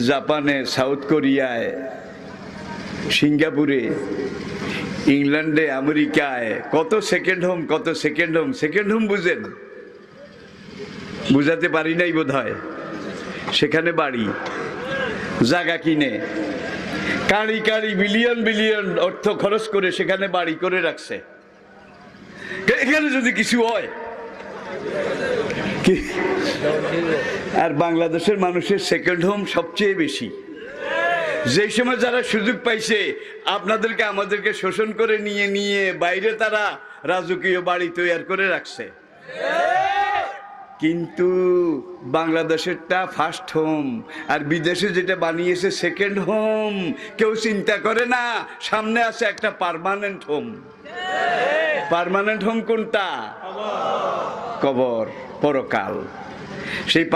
জাপানে, সাউথ কোরিয়ায়, সিঙ্গাপুরে, ইংল্যান্ডে, আমেরিকায় কত সেকেন্ড হোম, কত সেকেন্ড হোম। সেকেন্ড হোম বুঝেন? বুঝাতে পারি নাই বোধ হয়। সেখানে বাড়ি, জায়গা কিনে কাড়ি কাড়ি বিলিয়ন বিলিয়ন অর্থ খরচ করে সেখানে বাড়ি করে রাখছে। এখানে যদি কিছু হয় কি, আর বাংলাদেশের মানুষের সেকেন্ড হোম সবচেয়ে বেশি। যে সময় যারা সুযোগ পাইছে আপনাদেরকে আমাদেরকে শোষণ করে নিয়ে নিয়ে বাইরে তারা রাজকীয় বাড়ি তৈরি করে রাখছে, কিন্তু বাংলাদেশেরটা ফার্স্ট হোম আর বিদেশে যেটা বানিয়েছে সেকেন্ড হোম। কেউ চিন্তা করে না সামনে আছে একটা পার্মানেন্ট হোম। পার্মানেন্ট হোম কোনটা? কবর, পরকাল। সেই